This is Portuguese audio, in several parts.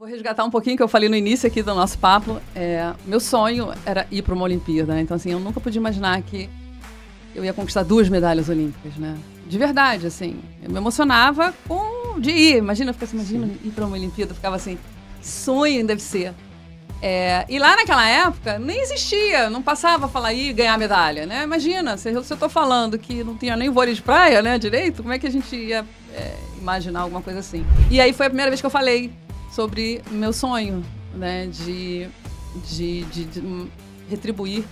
Vou resgatar um pouquinho que eu falei no início aqui do nosso papo. Meu sonho era ir para uma Olimpíada, né? Então, assim, eu nunca podia imaginar que eu ia conquistar 2 medalhas olímpicas, né? De verdade, assim. Eu me emocionava de ir. Imagina ir para uma Olimpíada. Eu ficava assim, que sonho deve ser. E lá naquela época, nem existia. Não passava a falar ir ganhar medalha, né? Imagina, se eu tô falando que não tinha nem vôlei de praia, né, direito, como é que a gente ia imaginar alguma coisa assim? E aí foi a primeira vez que eu falei sobre meu sonho, né, de retribuir,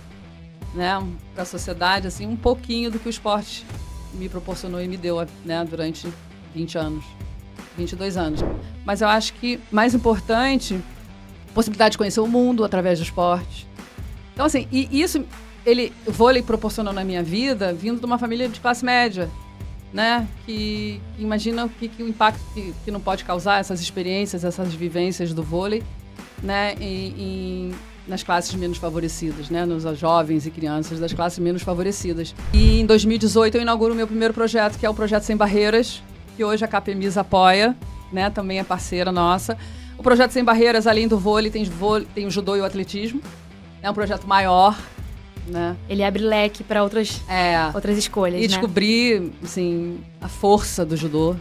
né, para a sociedade, assim, um pouquinho do que o esporte me proporcionou e me deu, né, durante 20 anos, 22 anos. Mas eu acho que mais importante, possibilidade de conhecer o mundo através do esporte. Então, assim, o vôlei proporcionou na minha vida, vindo de uma família de classe média, né? Que imagina o impacto que não pode causar essas experiências, essas vivências do vôlei, né? Nas classes menos favorecidas, né? Nos jovens e crianças das classes menos favorecidas. E em 2018 eu inauguro o meu primeiro projeto, que é o Projeto Sem Barreiras, que hoje a KPMIS apoia, né? Também é parceira nossa. O Projeto Sem Barreiras, além do vôlei, tem o judô e o atletismo. É um projeto maior, né? Ele abre leque para outras escolhas, né? E descobrir, assim, a força do judô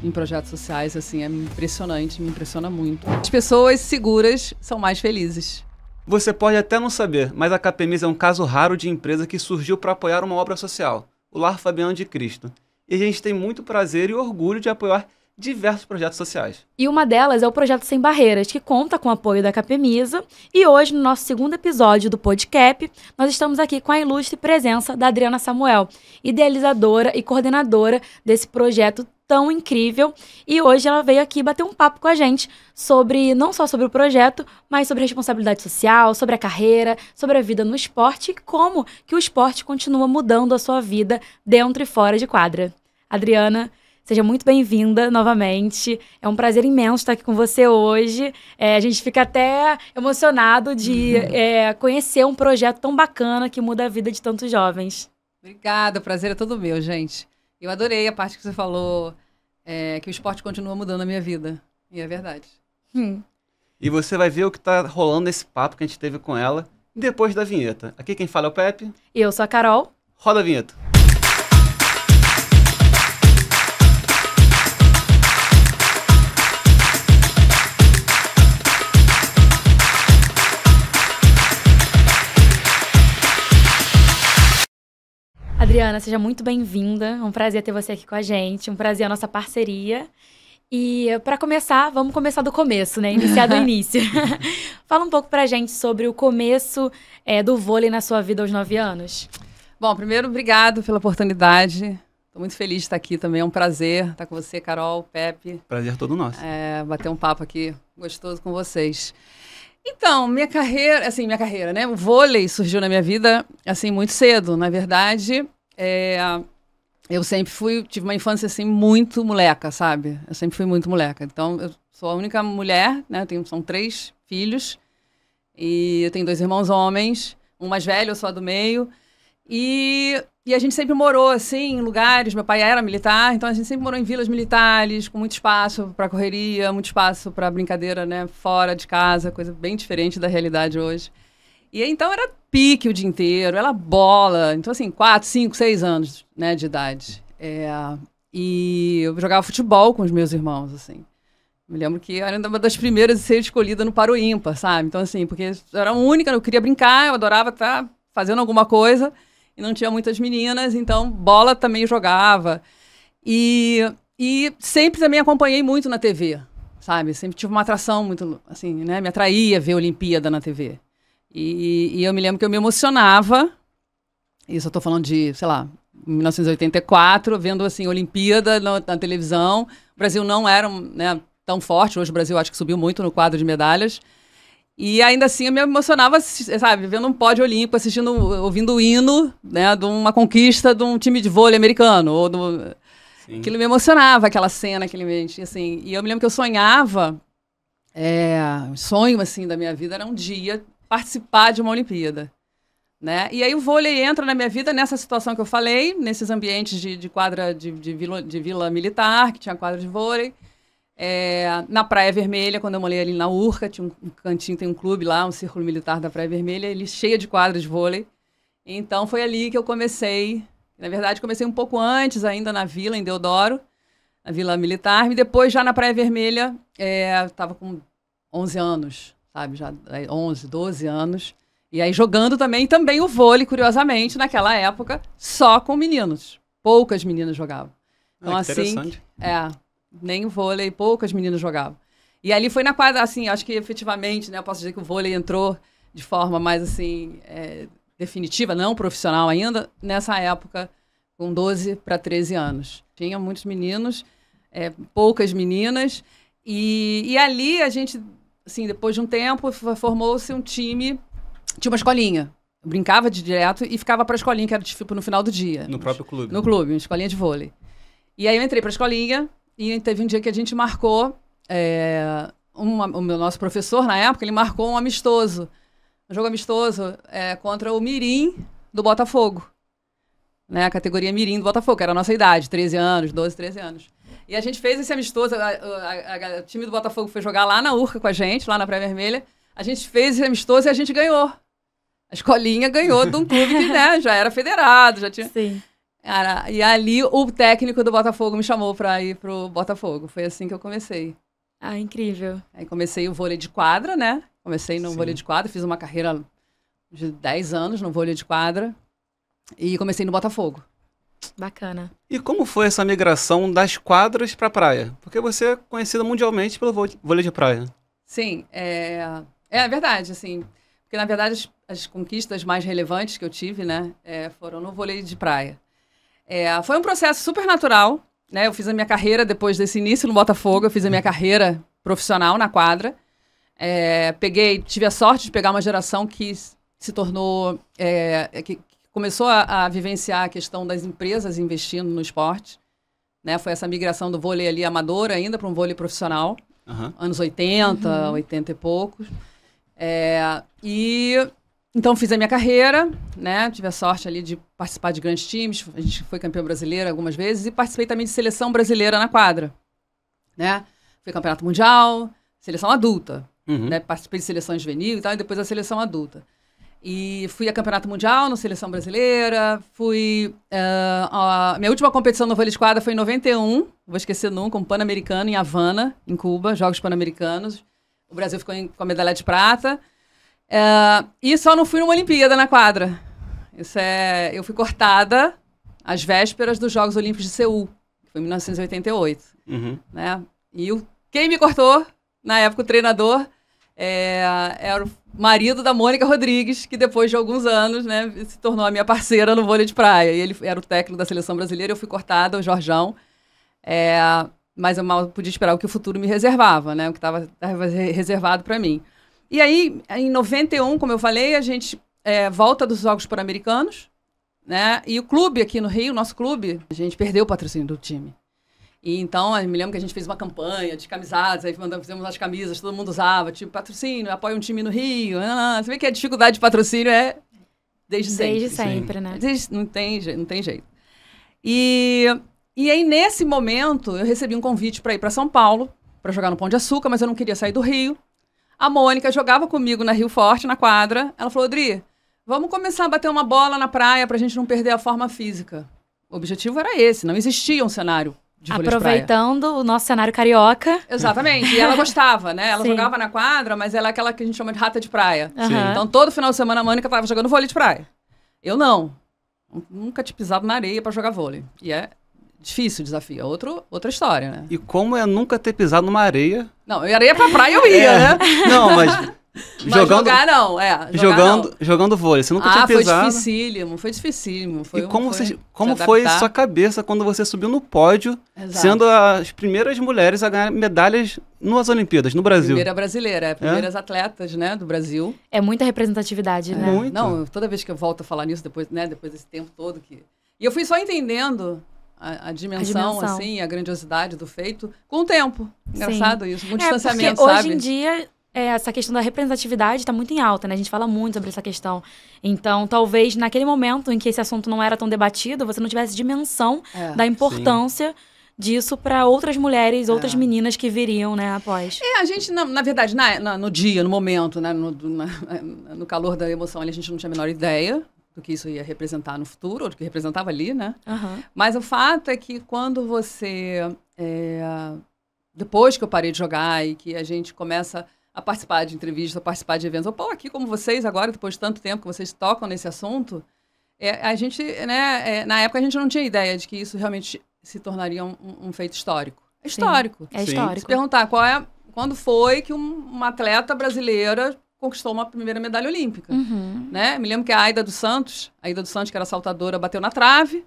em projetos sociais, assim, é impressionante, me impressiona muito. As pessoas seguras são mais felizes. Você pode até não saber, mas a KPMIS é um caso raro de empresa que surgiu para apoiar uma obra social, o Lar Fabiano de Cristo. E a gente tem muito prazer e orgulho de apoiar diversos projetos sociais. E uma delas é o Projeto Sem Barreiras, que conta com o apoio da KPMISA. E hoje, no nosso segundo episódio do Podcap, nós estamos aqui com a ilustre presença da Adriana Samuel, idealizadora e coordenadora desse projeto tão incrível. E hoje ela veio aqui bater um papo com a gente não só sobre o projeto, mas sobre a responsabilidade social, sobre a carreira, sobre a vida no esporte e como que o esporte continua mudando a sua vida dentro e fora de quadra. Adriana, seja muito bem-vinda novamente. É um prazer imenso estar aqui com você hoje. A gente fica até emocionado de conhecer um projeto tão bacana que muda a vida de tantos jovens. Obrigada, o prazer é todo meu, gente. Eu adorei a parte que você falou, que o esporte continua mudando a minha vida. E é verdade. E você vai ver o que está rolando nesse papo que a gente teve com ela depois da vinheta. Aqui quem fala é o Pepe. E eu sou a Carol. Roda a vinheta. Adriana, seja muito bem-vinda. É um prazer ter você aqui com a gente. Um prazer a nossa parceria. E para começar, vamos começar do começo, né? Iniciar do início. Fala um pouco pra gente sobre o começo do vôlei na sua vida aos 9 anos. Bom, primeiro, obrigado pela oportunidade. Estou muito feliz de estar aqui também. É um prazer estar com você, Carol, Pepe. Prazer todo nosso. Bater um papo aqui gostoso com vocês. Então, minha carreira, né? O vôlei surgiu na minha vida, assim, muito cedo. Na verdade, eu sempre tive uma infância, assim, muito moleca, sabe? Eu sempre fui muito moleca. Então, eu sou a única mulher, né? São 3 filhos. E eu tenho 2 irmãos homens. Um mais velho, eu sou a do meio. E a gente sempre morou, assim, em lugares... Meu pai era militar, então a gente sempre morou em vilas militares, com muito espaço para correria, muito espaço para brincadeira, né? Fora de casa, coisa bem diferente da realidade hoje. E então era pique o dia inteiro, era bola. Então, assim, 4, 5, 6 anos, né, de idade. E eu jogava futebol com os meus irmãos, assim. Me lembro que eu era uma das primeiras a ser escolhida no Paro Ímpar, sabe? Então, assim, porque eu era a única, eu queria brincar, eu adorava estar fazendo alguma coisa. E não tinha muitas meninas, então bola também jogava. E sempre também acompanhei muito na TV, sabe? Sempre tive uma atração muito, assim, né? Me atraía ver a Olimpíada na TV. E eu me lembro que eu me emocionava, isso eu tô falando de, sei lá, 1984, vendo, assim, Olimpíada na televisão. O Brasil não era, né, tão forte, hoje o Brasil acho que subiu muito no quadro de medalhas. E ainda assim eu me emocionava, sabe, vendo um pódio olímpico, ouvindo o hino, né, de uma conquista de um time de vôlei americano. Aquilo me emocionava, aquela cena, assim. E eu me lembro que eu sonhava, o sonho, assim, da minha vida era um dia participar de uma Olimpíada, né? E aí o vôlei entra na minha vida nessa situação que eu falei, nesses ambientes de quadra de vila militar, que tinha quadra de vôlei. Na Praia Vermelha, quando eu morei ali na Urca, tinha um cantinho, tem um clube lá, um círculo militar da Praia Vermelha, ele cheio de quadras de vôlei. Então foi ali que eu comecei. Na verdade, comecei um pouco antes ainda na Vila, em Deodoro, na Vila Militar. E depois, já na Praia Vermelha, estava com 11 anos, sabe? Já 11, 12 anos. E aí jogando também o vôlei, curiosamente, naquela época, só com meninos. Poucas meninas jogavam. Então, que assim, interessante. nem o vôlei, poucas meninas jogavam. E ali foi na quadra, assim, acho que efetivamente, né, eu posso dizer que o vôlei entrou de forma mais, assim, definitiva, não profissional ainda, nessa época, com 12 para 13 anos. Tinha muitos meninos, poucas meninas, e ali a gente, assim, depois de um tempo, formou-se um time, tinha uma escolinha. Eu brincava de direto e ficava para a escolinha, que era tipo no final do dia. No próprio clube. No clube, uma escolinha de vôlei. E aí eu entrei para a escolinha e teve um dia que a gente marcou, o nosso professor, na época, ele marcou um amistoso, um jogo amistoso contra o Mirim do Botafogo. Né, a categoria Mirim do Botafogo, que era a nossa idade, 13 anos, 12, 13 anos. E a gente fez esse amistoso, o time do Botafogo foi jogar lá na Urca com a gente, lá na Praia Vermelha. A gente fez esse amistoso e a gente ganhou. A escolinha ganhou de um clube que, né, já era federado, já tinha... Sim. E ali o técnico do Botafogo me chamou para ir pro Botafogo. Foi assim que eu comecei. Ah, incrível. Aí comecei o vôlei de quadra, né? Comecei no Sim. vôlei de quadra, fiz uma carreira de 10 anos no vôlei de quadra e comecei no Botafogo. Bacana. E como foi essa migração das quadras para a praia? Porque você é conhecida mundialmente pelo vôlei de praia. Sim, é verdade, assim. Porque, na verdade, as conquistas mais relevantes que eu tive, né, foram no vôlei de praia. Foi um processo super natural, né? Eu fiz a minha carreira depois desse início no Botafogo, eu fiz a minha carreira profissional na quadra. Tive a sorte de pegar uma geração que se tornou, que começou a vivenciar a questão das empresas investindo no esporte. Né? Foi essa migração do vôlei ali amador ainda para um vôlei profissional, anos 80, 80 e poucos. Então, fiz a minha carreira, né? Tive a sorte ali de participar de grandes times. A gente foi campeã brasileira algumas vezes e participei também de seleção brasileira na quadra, né? Fui campeonato mundial, seleção adulta, né? Participei de seleção juvenil e tal, e depois a seleção adulta. E fui a campeonato mundial na seleção brasileira, minha última competição no vôlei de quadra foi em 91, vou esquecer nunca, um Pan-Americano em Havana, em Cuba, Jogos Pan-Americanos. O Brasil ficou com a medalha de prata. E só não fui numa Olimpíada na quadra. Eu fui cortada às vésperas dos Jogos Olímpicos de Seul, que foi em 1988. Né? E quem me cortou, na época, o treinador, era o marido da Mônica Rodrigues, que depois de alguns anos, né, se tornou a minha parceira no vôlei de praia. E ele era o técnico da seleção brasileira, eu fui cortada, o Jorjão. Mas eu mal podia esperar o que o futuro me reservava, né? O que estava reservado para mim. E aí, em 91, como eu falei, a gente volta dos Jogos Pan-Americanos, né? E o clube aqui no Rio, nosso clube, a gente perdeu o patrocínio do time. E então, eu me lembro que a gente fez uma campanha de camisadas, aí fizemos as camisas, todo mundo usava, tipo, patrocínio, apoia um time no Rio. Você vê que a dificuldade de patrocínio desde sempre. Desde sempre, né? Não tem jeito. E aí, nesse momento, eu recebi um convite para ir para São Paulo, para jogar no Pão de Açúcar, mas eu não queria sair do Rio. A Mônica jogava comigo na Rio Forte, na quadra. Ela falou, Adri, vamos começar a bater uma bola na praia para a gente não perder a forma física. O objetivo era esse, não existia um cenário de vôlei de praia. Aproveitando o nosso cenário carioca. Exatamente, e ela gostava, né? Ela Sim. jogava na quadra, mas ela é aquela que a gente chama de rata de praia. Aham. Então, todo final de semana, a Mônica estava jogando vôlei de praia. Eu não. Nunca tinha pisado na areia para jogar vôlei. E difícil o desafio, outra história, né? E como nunca ter pisado numa areia? Não, areia pra praia eu ia, né? Não, mas Mas jogar não, jogando vôlei, você nunca tinha foi pisado. foi dificílimo. E como foi sua cabeça quando você subiu no pódio, Exato. sendo as primeiras mulheres a ganhar medalhas nas Olimpíadas, no Brasil? Primeira brasileira, primeiras atletas, né, do Brasil. É muita representatividade, né? Muito. Não, toda vez que eu volto a falar nisso, depois desse tempo todo que... E eu fui só entendendo a dimensão, assim, a grandiosidade do feito com o tempo. Engraçado isso, com distanciamento, porque sabe? hoje em dia, essa questão da representatividade está muito em alta, né? A gente fala muito sobre essa questão. Então, talvez, naquele momento em que esse assunto não era tão debatido, você não tivesse dimensão da importância disso para outras mulheres, outras meninas que viriam, né, após. A gente, na verdade, no dia, no momento, né, no calor da emoção, a gente não tinha a menor ideia do que isso ia representar no futuro, ou do que representava ali, né? Uhum. Mas o fato é que quando você... depois que eu parei de jogar e que a gente começa a participar de entrevistas, a participar de eventos, aqui como vocês agora, depois de tanto tempo que vocês tocam nesse assunto, a gente, né, na época a gente não tinha ideia de que isso realmente se tornaria um feito histórico. É histórico. É histórico. Se perguntar quando foi que uma atleta brasileira conquistou uma primeira medalha olímpica. Uhum. Né? Me lembro que a Aida dos Santos, que era saltadora, bateu na trave.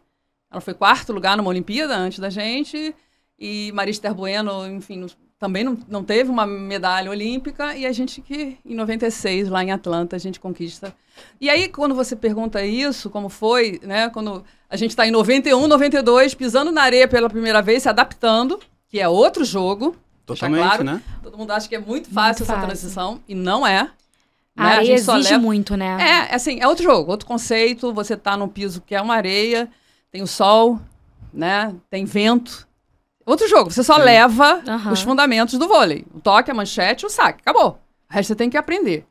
Ela foi 4º lugar numa Olimpíada antes da gente. E Maria Esther Bueno, enfim, também não teve uma medalha olímpica. E a gente que, em 96, lá em Atlanta, a gente conquista. E aí, quando você pergunta isso, como foi, né? Quando a gente está em 91, 92, pisando na areia pela primeira vez, se adaptando, que é outro jogo. Totalmente, claro, né? Todo mundo acha que é muito fácil essa transição, e não é. A areia exige muito, né? É outro jogo, outro conceito. Você tá num piso que é uma areia, tem o sol, né? Tem vento. Outro jogo, você só leva os fundamentos do vôlei. O toque, a manchete, o saque. Acabou. O resto você tem que aprender.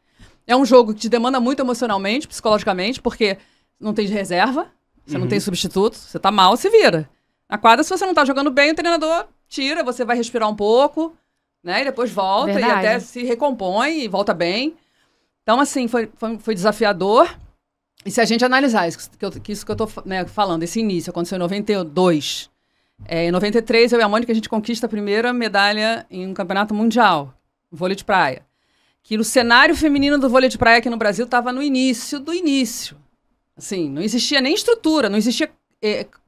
É um jogo que te demanda muito emocionalmente, psicologicamente, porque não tem reserva, você não tem substituto, você tá mal, se vira. Na quadra, se você não tá jogando bem, o treinador tira, você vai respirar um pouco, né? E depois volta. Verdade. E até se recompõe e volta bem. Então, assim, foi desafiador. E se a gente analisar isso que eu tô, né, falando, esse início aconteceu em 92. Em 93, eu e a Mônica, a gente conquista a primeira medalha em um campeonato mundial, vôlei de praia. Que no cenário feminino do vôlei de praia aqui no Brasil estava no início do início. Assim, não existia nem estrutura, não existia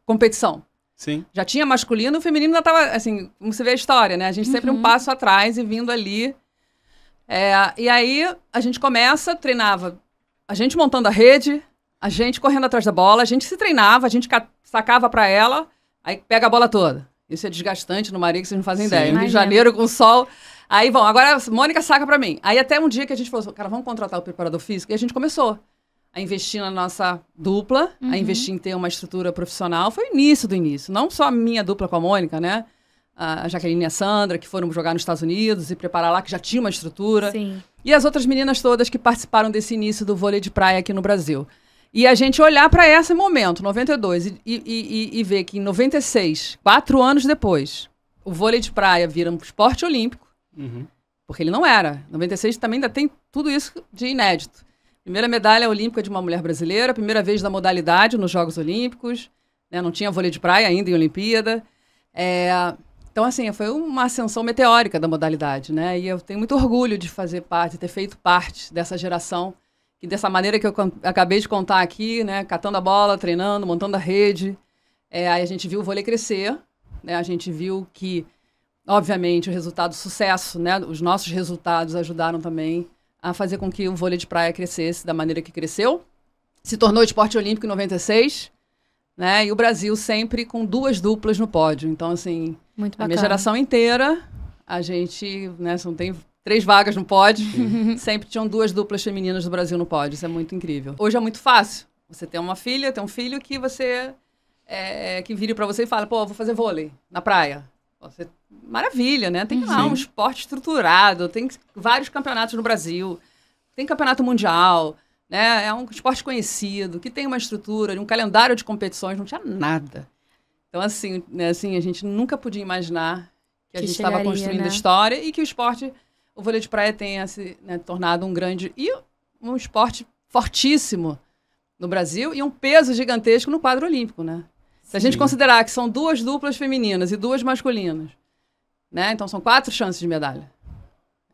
competição. Sim. Já tinha masculino, o feminino ainda estava, assim, como você vê a história, né? A gente sempre um passo atrás e vindo ali. E aí a gente treinava, a gente montando a rede, a gente correndo atrás da bola, a gente se treinava, a gente sacava para ela, aí pega a bola toda. Isso é desgastante no Maria, que vocês não fazem ideia. No Rio de Janeiro, com o sol. Aí, bom, agora a Mônica saca para mim. Aí até um dia que a gente falou assim, cara, vamos contratar o preparador físico. E a gente começou a investir na nossa dupla, a investir em ter uma estrutura profissional. Foi o início do início. Não só a minha dupla com a Mônica, né? A Jaqueline e a Sandra, que foram jogar nos Estados Unidos e preparar lá, que já tinha uma estrutura. Sim. E as outras meninas todas que participaram desse início do vôlei de praia aqui no Brasil. E a gente olhar para esse momento, 92, e ver que em 96, 4 anos depois, o vôlei de praia vira um esporte olímpico, porque ele não era. 96 também ainda tem tudo isso de inédito. Primeira medalha olímpica de uma mulher brasileira, primeira vez da modalidade nos Jogos Olímpicos, né? Não tinha vôlei de praia ainda em Olimpíada. Então, assim, foi uma ascensão meteórica da modalidade, né? E eu tenho muito orgulho de fazer parte, de ter feito parte dessa geração, que dessa maneira que eu acabei de contar aqui, né? Catando a bola, treinando, montando a rede. Aí a gente viu o vôlei crescer, né? A gente viu que, obviamente, o resultado, o sucesso, né? Os nossos resultados ajudaram também a fazer com que o vôlei de praia crescesse da maneira que cresceu. Se tornou esporte olímpico em 96, né? E o Brasil sempre com 2 duplas no pódio. Então, assim, muito bacana. A minha geração inteira, a gente, né, só tem 3 vagas no pódio, sempre tinham 2 duplas femininas do Brasil no pódio. Isso é muito incrível. Hoje é muito fácil. Você tem uma filha, tem um filho que você que vire para você e fala, pô, vou fazer vôlei na praia. Maravilha, né? Tem lá um esporte estruturado, tem vários campeonatos no Brasil, tem campeonato mundial, né? É um esporte conhecido, que tem uma estrutura, um calendário de competições, não tinha nada. Então, assim, né, assim, a gente nunca podia imaginar que a gente estava construindo, né, história e que o vôlei de praia tenha se, né, tornado um esporte fortíssimo no Brasil e um peso gigantesco no quadro olímpico, né? Se a gente considerar que são 2 duplas femininas e 2 masculinas, né? Então são 4 chances de medalha.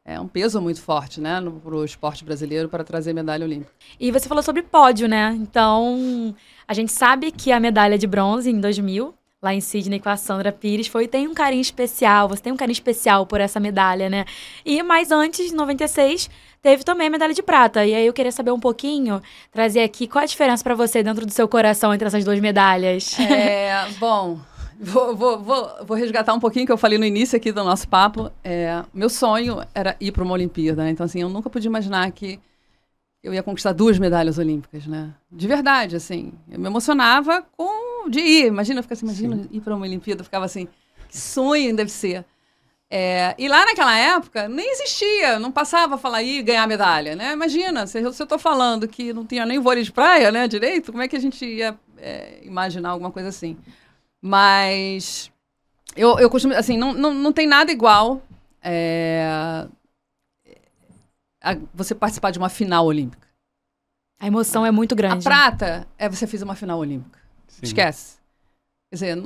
É um peso muito forte, né, pro esporte brasileiro para trazer medalha olímpica. E você falou sobre pódio, né? Então, a gente sabe que a medalha de bronze em 2000, lá em Sydney com a Sandra Pires, tem um carinho especial, você tem um carinho especial por essa medalha, né? Mais antes, em 96, teve também a medalha de prata. E aí eu queria saber um pouquinho, trazer aqui, qual a diferença para você dentro do seu coração entre essas 2 medalhas? Bom, vou resgatar um pouquinho que eu falei no início aqui do nosso papo. Meu sonho era ir para uma Olimpíada, né? Então, assim, eu nunca podia imaginar que eu ia conquistar 2 medalhas olímpicas, né? De verdade, assim. Eu me emocionava de ir. Imagina, eu ficava assim, ir para uma Olimpíada. Eu ficava assim, Que sonho deve ser. E lá naquela época, nem existia, não passava a falar aí ganhar medalha, né? Imagina, se eu tô falando que não tinha nem vôlei de praia, né, direito, como é que a gente ia imaginar alguma coisa assim? Mas eu costumo, assim, não tem nada igual a você participar de uma final olímpica. A emoção é muito grande. A prata você fez uma final olímpica. Sim. Esquece. Quer dizer,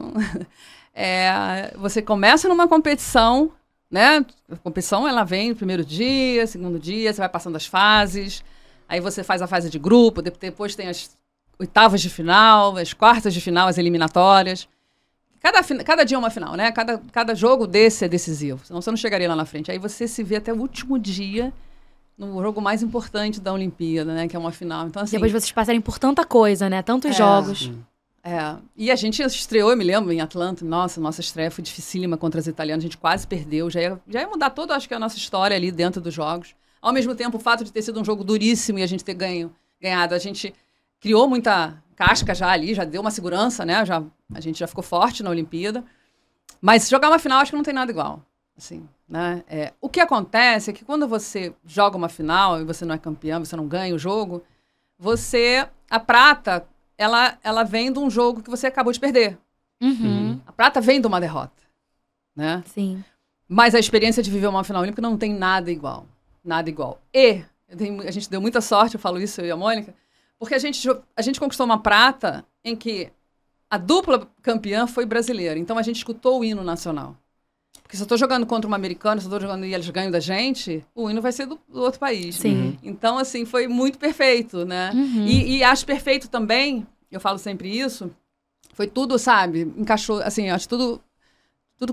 você começa numa competição, né? A competição, ela vem no primeiro dia, segundo dia, você vai passando as fases, aí você faz a fase de grupo, depois tem as oitavas de final, as quartas de final, as eliminatórias. Cada dia é uma final, né? Cada jogo desse é decisivo, senão você não chegaria lá na frente. Aí você se vê até o último dia no jogo mais importante da Olimpíada, né? Que é uma final. Então, assim, depois vocês passarem por tanta coisa, né? Tantos jogos. Sim. E a gente estreou, eu me lembro, em Atlanta. Nossa estreia foi dificílima contra os italianos. A gente quase perdeu. Já ia mudar toda, acho que, a nossa história ali dentro dos jogos. Ao mesmo tempo, o fato de ter sido um jogo duríssimo e a gente ter ganhado, a gente criou muita casca já ali, já deu uma segurança, né? A gente já ficou forte na Olimpíada. Mas jogar uma final, acho que não tem nada igual. Assim, né? O que acontece é que quando você joga uma final e você não é campeão, você não ganha o jogo, a prata... Ela vem de um jogo que você acabou de perder. Uhum. A prata vem de uma derrota, né? Sim. Mas a experiência de viver uma final olímpica não tem nada igual. Nada igual. A gente deu muita sorte, eu falo isso, eu e a Mônica, porque a gente conquistou uma prata em que a dupla campeã foi brasileira. Então a gente escutou o hino nacional. Porque se eu estou jogando contra um americano, se eu estou jogando e eles ganham da gente, o hino vai ser do outro país. Sim. Então, assim, foi muito perfeito, né? Uhum. E acho perfeito também, eu falo sempre isso, foi tudo, sabe, encaixou, assim, acho tudo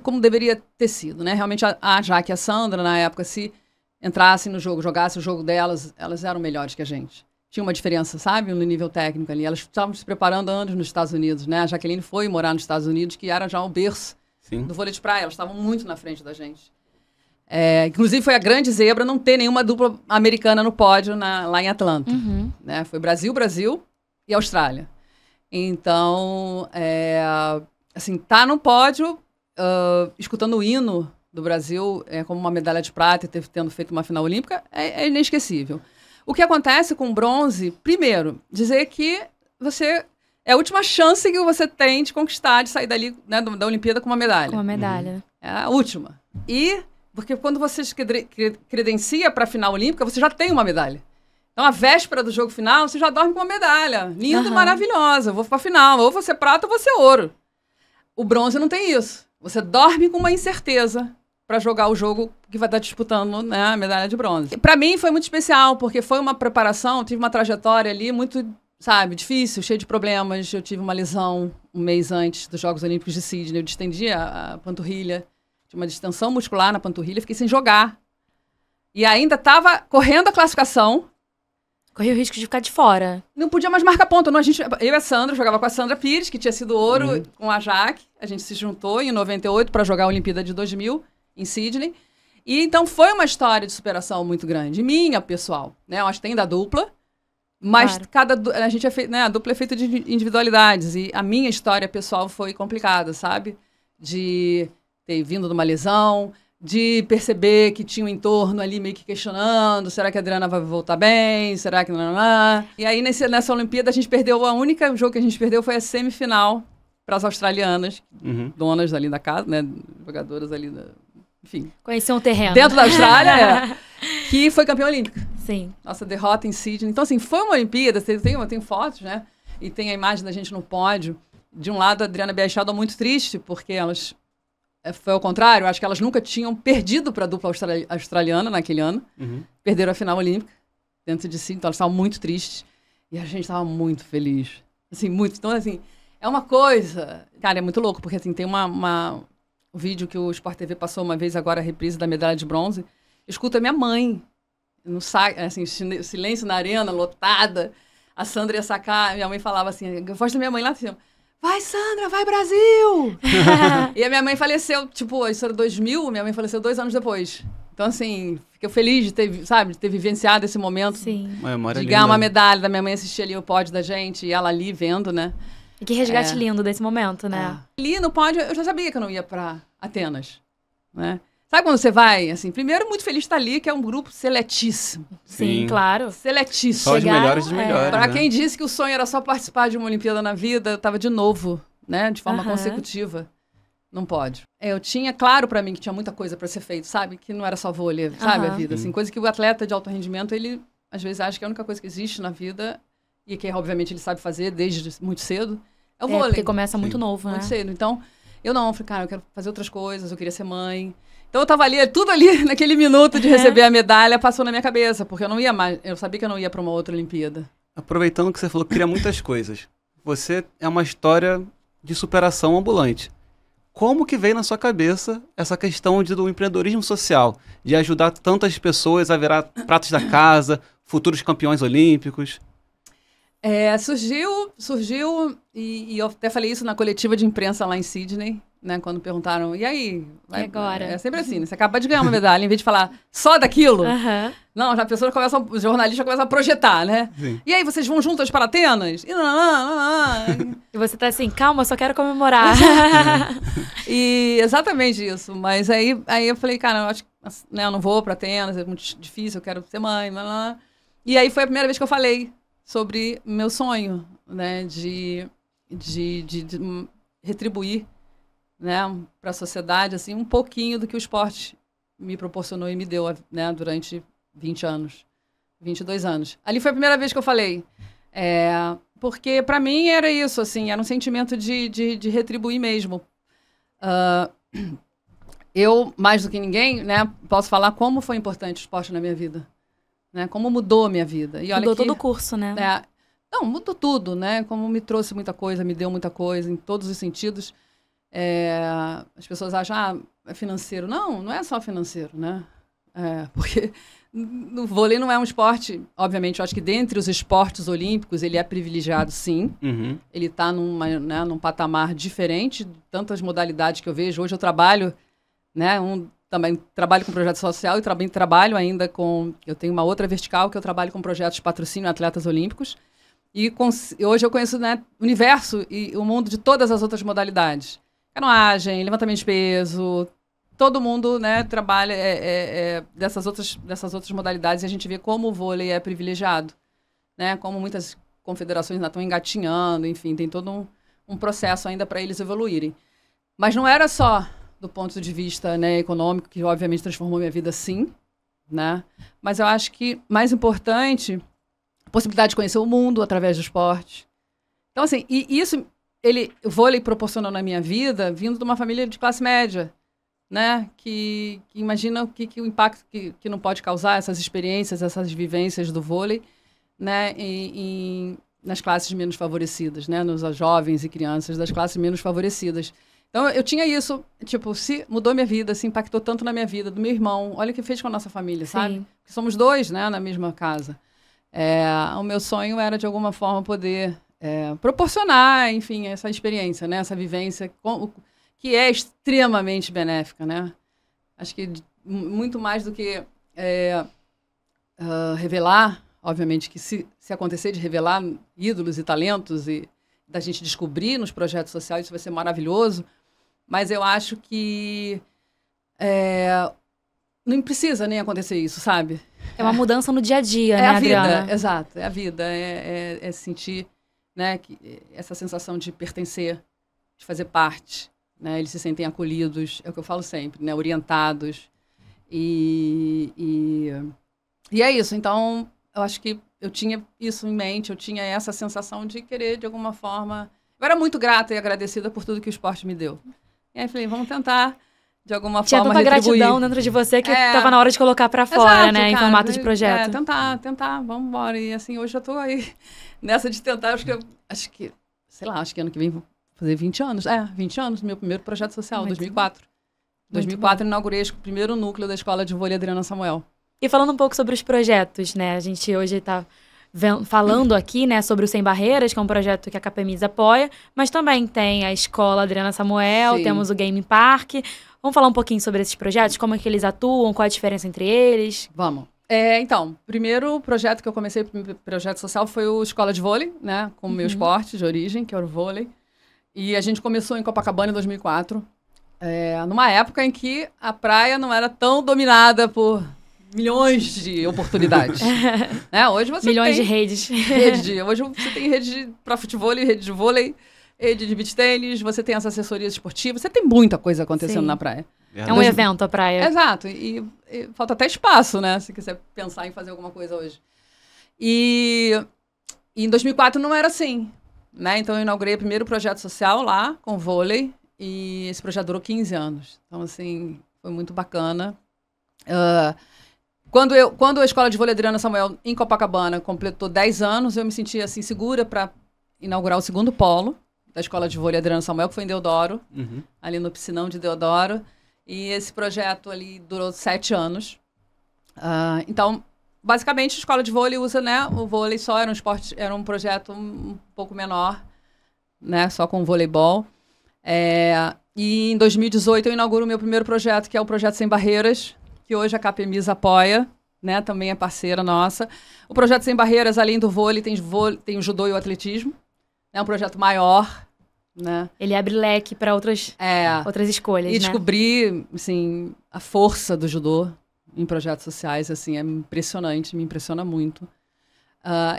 como deveria ter sido, né? Realmente a Jaque e a Sandra, na época, se entrassem no jogo, jogassem o jogo delas, elas eram melhores que a gente. Tinha uma diferença, sabe, no nível técnico ali. Elas estavam se preparando há anos nos Estados Unidos, né? A Jaqueline foi morar nos Estados Unidos, que era já o berço do vôlei de praia. Elas estavam muito na frente da gente. Inclusive, foi a grande zebra não ter nenhuma dupla americana no pódio lá em Atlanta. Uhum. Né? Foi Brasil e Austrália. Então, assim, tá no pódio, escutando o hino do Brasil como uma medalha de prata e tendo feito uma final olímpica, é inesquecível. O que acontece com o bronze, primeiro, dizer que é a última chance que você tem de conquistar, de sair dali, né, da Olimpíada com uma medalha. Com uma medalha. É a última. Porque quando você se credencia para a final olímpica, você já tem uma medalha. Então, a véspera do jogo final, você já dorme com uma medalha. Linda, maravilhosa. Eu vou para a final. Ou você prata ou você ouro. O bronze não tem isso. Você dorme com uma incerteza para jogar o jogo que vai estar disputando, né, a medalha de bronze. Para mim, foi muito especial, porque foi uma preparação, tive uma trajetória ali muito, sabe, difícil, cheia de problemas. Eu tive uma lesão um mês antes dos Jogos Olímpicos de Sydney. Eu distendi a panturrilha. Tinha uma distensão muscular na panturrilha. Fiquei sem jogar. E ainda estava correndo a classificação. Corria o risco de ficar de fora. Não podia mais marcar ponto. Não, eu e a Sandra, jogava com a Sandra Pires, que tinha sido ouro com a Jaque. A gente se juntou em 98 para jogar a Olimpíada de 2000 em Sydney. E então foi uma história de superação muito grande. Minha, pessoal. Né? Eu acho que tem da dupla. Mas a gente né, a dupla é feita de individualidades. E a minha história pessoal foi complicada, sabe? De ter vindo de uma lesão, de perceber que tinha um entorno ali meio que questionando, será que a Adriana vai voltar bem? Será que não? E aí, nessa Olimpíada, a gente perdeu, o único jogo que a gente perdeu foi a semifinal para as australianas, donas ali da casa, né, jogadoras ali, enfim. Conheciam o terreno. Dentro da Austrália, que foi campeã olímpica. Sim. Nossa derrota em Sydney. Então, assim, foi uma Olimpíada, tem fotos, né, e tem a imagem da gente no pódio. De um lado, a Adriana Biachado muito triste, porque elas... Foi ao contrário, acho que elas nunca tinham perdido para a dupla australiana naquele ano. Perderam a final olímpica dentro de si, então elas estavam muito tristes. E a gente estava muito feliz. Assim, muito. Então, assim, é uma coisa... Cara, é muito louco, porque assim, tem um vídeo que o Sport TV passou uma vez agora, a reprise da medalha de bronze. Escuta minha mãe, no assim, silêncio na arena, lotada. A Sandra ia sacar, minha mãe falava assim, a voz da minha mãe lá assim... Vai, Sandra, vai, Brasil! E a minha mãe faleceu, tipo, isso era 2000, minha mãe faleceu 2 anos depois. Então, assim, fiquei feliz de ter, sabe, de ter vivenciado esse momento. Sim. De ganhar uma medalha, da minha mãe assistir ali o pódio da gente, e ela ali vendo, né? E que resgate lindo desse momento, né? Ali no pódio, eu já sabia que eu não ia pra Atenas, né? Sabe quando você vai, assim, primeiro muito feliz de estar ali, que é um grupo seletíssimo. Sim, claro. Seletíssimo. Só os melhores dos melhores. Para né? quem disse que o sonho era só participar de uma Olimpíada na vida, eu estava de novo, né? De forma consecutiva. Não pode. Eu tinha claro para mim que tinha muita coisa para ser feito, sabe? Que não era só vôlei, sabe? A vida, assim. Coisa que o atleta de alto rendimento, ele às vezes acha que a única coisa que existe na vida, e que obviamente ele sabe fazer desde muito cedo, é o vôlei. Porque começa muito novo, né? Muito cedo. Então, eu não, falei, cara, eu quero fazer outras coisas, eu queria ser mãe. Então eu tava ali, tudo ali, naquele minuto de receber a medalha, passou na minha cabeça, porque eu não ia mais, eu sabia que eu não ia para uma outra Olimpíada. Aproveitando que você falou que queria muitas coisas, você é uma história de superação ambulante. Como que veio na sua cabeça essa questão do empreendedorismo social, de ajudar tantas pessoas a virar pratos da casa, futuros campeões olímpicos? Surgiu, e eu até falei isso na coletiva de imprensa lá em Sydney, né, quando perguntaram, e aí? E agora? É sempre assim, né? Você acaba de ganhar uma medalha, em vez de falar só daquilo, não, já os jornalistas começam a projetar, né? Sim. E aí, vocês vão juntas para Atenas? E você tá assim, calma, eu só quero comemorar. E exatamente isso, mas aí eu falei, cara, eu acho que né, eu não vou para Atenas, é muito difícil, eu quero ser mãe, E aí foi a primeira vez que eu falei sobre meu sonho, né, de retribuir, né, para a sociedade, assim, um pouquinho do que o esporte me proporcionou e me deu, né, durante 20 anos, 22 anos. Ali foi a primeira vez que eu falei, porque para mim era isso, assim, era um sentimento de retribuir mesmo. Eu, mais do que ninguém, né, posso falar como foi importante o esporte na minha vida, né, como mudou a minha vida. E olha mudou todo o curso, né? Não, mudou tudo, né, como me trouxe muita coisa, me deu muita coisa, em todos os sentidos. As pessoas acham, é financeiro. Não, não é só financeiro, né? Porque no vôlei não é um esporte, obviamente, eu acho que dentre os esportes olímpicos ele é privilegiado, sim. Uhum. Ele está num patamar diferente de tantas modalidades que eu vejo. Hoje eu trabalho, né, também trabalho com projeto social e também trabalho ainda com... Eu tenho uma outra vertical que eu trabalho com projetos de patrocínio atletas olímpicos. E hoje eu conheço, né, o universo e o mundo de todas as outras modalidades. Canoagem, levantamento de peso, todo mundo, né, trabalha dessas outras modalidades, e a gente vê como o vôlei é privilegiado, né, como muitas confederações ainda estão engatinhando, enfim, tem todo um processo ainda para eles evoluírem. Mas não era só do ponto de vista, né, econômico, que obviamente transformou minha vida, sim, né, mas eu acho que mais importante, a possibilidade de conhecer o mundo através do esporte. Então, assim, e isso... o vôlei proporcionou na minha vida vindo de uma família de classe média, né? Que imagina o impacto que não pode causar essas experiências, essas vivências do vôlei, né? Nas classes menos favorecidas, né? Nos jovens e crianças das classes menos favorecidas. Então, eu tinha isso, tipo, se mudou minha vida, se impactou tanto na minha vida, do meu irmão, olha o que fez com a nossa família, sabe? Porque somos dois, né? Na mesma casa. O meu sonho era, de alguma forma, poder... proporcionar, enfim, essa experiência, né? Essa vivência que é extremamente benéfica, né? Acho que muito mais do que revelar, obviamente que se acontecer de revelar ídolos e talentos e da gente descobrir nos projetos sociais, isso vai ser maravilhoso, mas eu acho que não precisa nem acontecer isso, sabe? É uma mudança no dia a dia, né, Adriana? Adriana? A vida, exato, é a vida, é sentir, né, essa sensação de pertencer, de fazer parte, né, eles se sentem acolhidos, é o que eu falo sempre, né, orientados, e é isso. Então, eu acho que eu tinha isso em mente, eu tinha essa sensação de querer, de alguma forma... Eu era muito grata e agradecida por tudo que o esporte me deu. E aí falei, vamos tentar, de alguma Tinha forma, tanta retribuir. gratidão dentro de você que estava na hora de colocar para fora, Exato, né, em cara, formato de projeto. Tentar, vamos embora. E assim, hoje eu tô aí nessa de tentar, acho que ano que vem vou fazer 20 anos. 20 anos do meu primeiro projeto social, Muito 2004. Em 2004 eu inaugurei o primeiro núcleo da Escola de Vôlei Adriana Samuel. E falando um pouco sobre os projetos, né, a gente hoje está falando aqui, né, sobre o Sem Barreiras, que é um projeto que a Capemisa apoia, mas também tem a Escola Adriana Samuel, Sim. Temos o Game Park. Vamos falar um pouquinho sobre esses projetos, como é que eles atuam, qual a diferença entre eles? Vamos. Então, o primeiro projeto que eu comecei, projeto social, foi o Escola de Vôlei, né, com o meu esporte de origem, que era o vôlei. E a gente começou em Copacabana em 2004, numa época em que a praia não era tão dominada por milhões de oportunidades. Né? Hoje você Milhões tem de redes. hoje você tem rede para futebol, rede de vôlei, rede de beach tênis, você tem as assessorias esportivas, você tem muita coisa acontecendo Sim. na praia. É um evento a praia. Exato. E falta até espaço, né? Se quiser pensar em fazer alguma coisa hoje. E em 2004 não era assim, né? Então eu inaugurei o primeiro projeto social lá, com vôlei, e esse projeto durou 15 anos. Então, assim, foi muito bacana. Quando a Escola de Vôlei Adriana Samuel, em Copacabana, completou 10 anos, eu me senti, assim, segura para inaugurar o segundo polo da Escola de Vôlei Adriana Samuel, que foi em Deodoro, ali no piscinão de Deodoro. E esse projeto ali durou 7 anos. Então, basicamente, a escola de vôlei usa, né? O vôlei só era um projeto um pouco menor, né? Só com voleibol. E em 2018 eu inauguro o meu primeiro projeto, que é o Projeto Sem Barreiras, que hoje a KPMIS apoia, né? Também é parceira nossa. O Projeto Sem Barreiras, além do vôlei, tem o judô e o atletismo. É um projeto maior, né? Ele abre leque para outras escolhas, E né? descobrir, assim, a força do judô em projetos sociais, assim, é impressionante, me impressiona muito.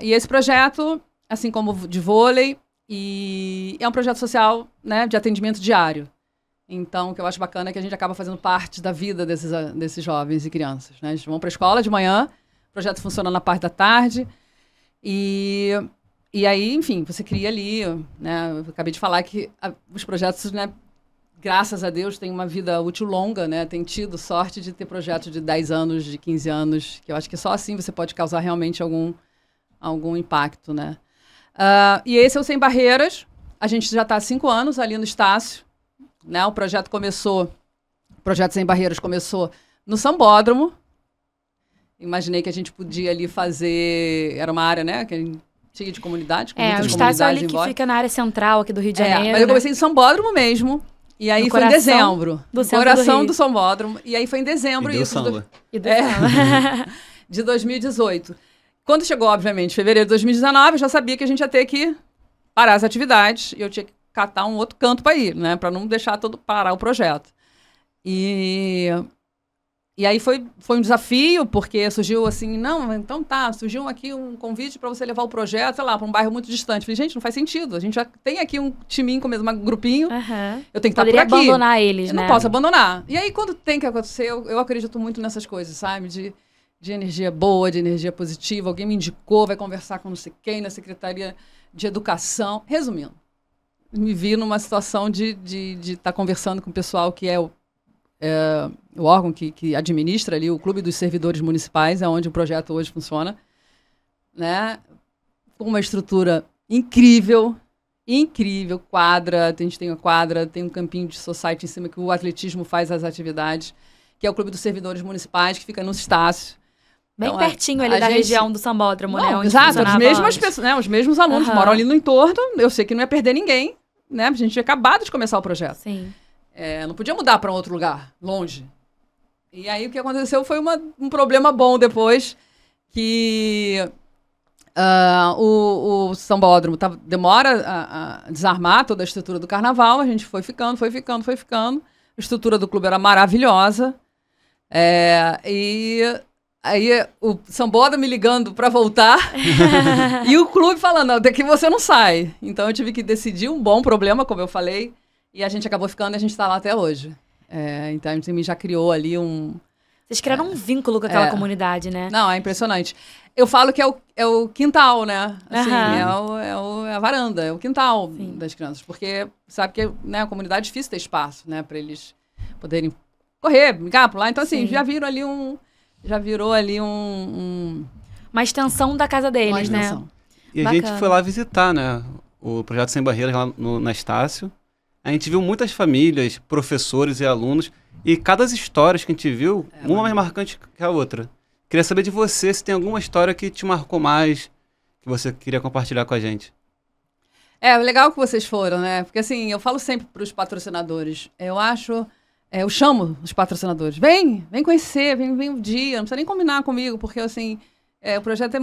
E esse projeto, assim como o de vôlei, é um projeto social, né, de atendimento diário. Então, o que eu acho bacana é que a gente acaba fazendo parte da vida desses jovens e crianças, né? Eles vão para a escola de manhã, o projeto funciona na parte da tarde, e aí, enfim, você cria ali, né? Eu acabei de falar que os projetos, né, graças a Deus, têm uma vida útil longa, né? Tem tido sorte de ter projetos de 10 anos, de 15 anos, que eu acho que só assim você pode causar realmente algum impacto, né? E esse é o Sem Barreiras. A gente já está há 5 anos ali no Estácio, né? O projeto Sem Barreiras começou no Sambódromo. Imaginei que a gente podia ali fazer... Era uma área, né? Cheia de comunidade. O Estácio ali que fica na área central aqui do Rio de Janeiro. Mas eu comecei no Sambódromo mesmo. E aí foi em dezembro. No coração do Sambódromo. E aí foi em dezembro. E do samba. De 2018. Quando chegou, obviamente, fevereiro de 2019, eu já sabia que a gente ia ter que parar as atividades. E eu tinha que catar um outro canto para ir, né? Para não deixar parar o projeto. E aí foi um desafio, porque surgiu assim, surgiu aqui um convite para você levar o projeto, sei lá, para um bairro muito distante. Falei, gente, não faz sentido. A gente já tem aqui um timinho, um grupinho. Eu tenho que estar por aqui. Abandonar eles, né? Não posso abandonar. E aí, quando tem que acontecer, eu acredito muito nessas coisas, sabe? De energia boa, de energia positiva. Alguém me indicou, vai conversar com não sei quem, na Secretaria de Educação. Resumindo, me vi numa situação de estar conversando com o pessoal que é o órgão que administra ali, o Clube dos Servidores Municipais, é onde o projeto hoje funciona, né? Com uma estrutura incrível, quadra, a gente tem uma quadra, tem um campinho de society em cima que o atletismo faz as atividades, que é o Clube dos Servidores Municipais, que fica no Estácio. Bem então, pertinho ali da região do Sambódromo, né? Onde exato, os mesmos alunos moram ali no entorno, eu sei que não ia perder ninguém, né? A gente tinha acabado de começar o projeto. Sim. Não podia mudar para um outro lugar, longe. E aí o que aconteceu foi um problema bom depois, que o Sambódromo demora a desarmar toda a estrutura do carnaval, a gente foi ficando. A estrutura do clube era maravilhosa. E aí o Sambódromo me ligando para voltar e o clube falando, daqui você não sai. Então eu tive que decidir um bom problema, como eu falei, e a gente acabou ficando e a gente está lá até hoje. Então a gente já criou ali Vocês criaram um vínculo com aquela comunidade, né? Não, é impressionante. Eu falo que é o quintal, né? Assim, é a varanda, é o quintal das crianças. Porque sabe que, né, a comunidade é difícil ter espaço, né? Para eles poderem correr, brincar, pular. Então, assim, já virou ali uma extensão da casa deles, né? E a gente foi lá visitar, né? O Projeto Sem Barreiras lá na Estácio. A gente viu muitas famílias, professores e alunos. E cada das histórias que a gente viu, uma mais marcante que a outra. Queria saber de você se tem alguma história que te marcou mais, que você queria compartilhar com a gente. Legal que vocês foram, né? Porque assim, eu falo sempre para os patrocinadores. Eu chamo os patrocinadores. Vem conhecer, vem um dia. Não precisa nem combinar comigo, porque assim, o projeto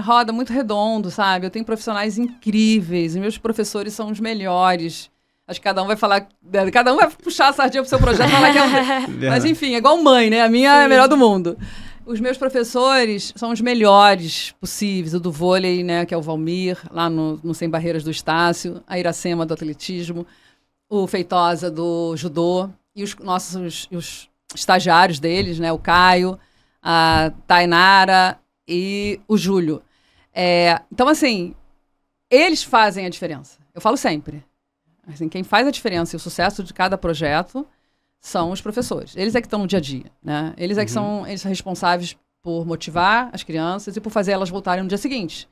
roda muito redondo, sabe? Eu tenho profissionais incríveis, meus professores são os melhores. Acho que cada um vai falar, cada um vai puxar a sardinha pro seu projeto e falar que é um... Mas enfim, é igual mãe, né? A minha é a melhor do mundo. Os meus professores são os melhores possíveis. O do vôlei, né, que é o Valmir, lá no Sem Barreiras do Estácio, a Iracema do atletismo, o Feitosa do judô, e os estagiários deles, né, o Caio, a Tainara e o Júlio. Então, assim, eles fazem a diferença. Eu falo sempre. Assim, quem faz a diferença e o sucesso de cada projeto são os professores. Eles é que estão no dia a dia, né? Eles é que são responsáveis por motivar as crianças e por fazer elas voltarem no dia seguinte.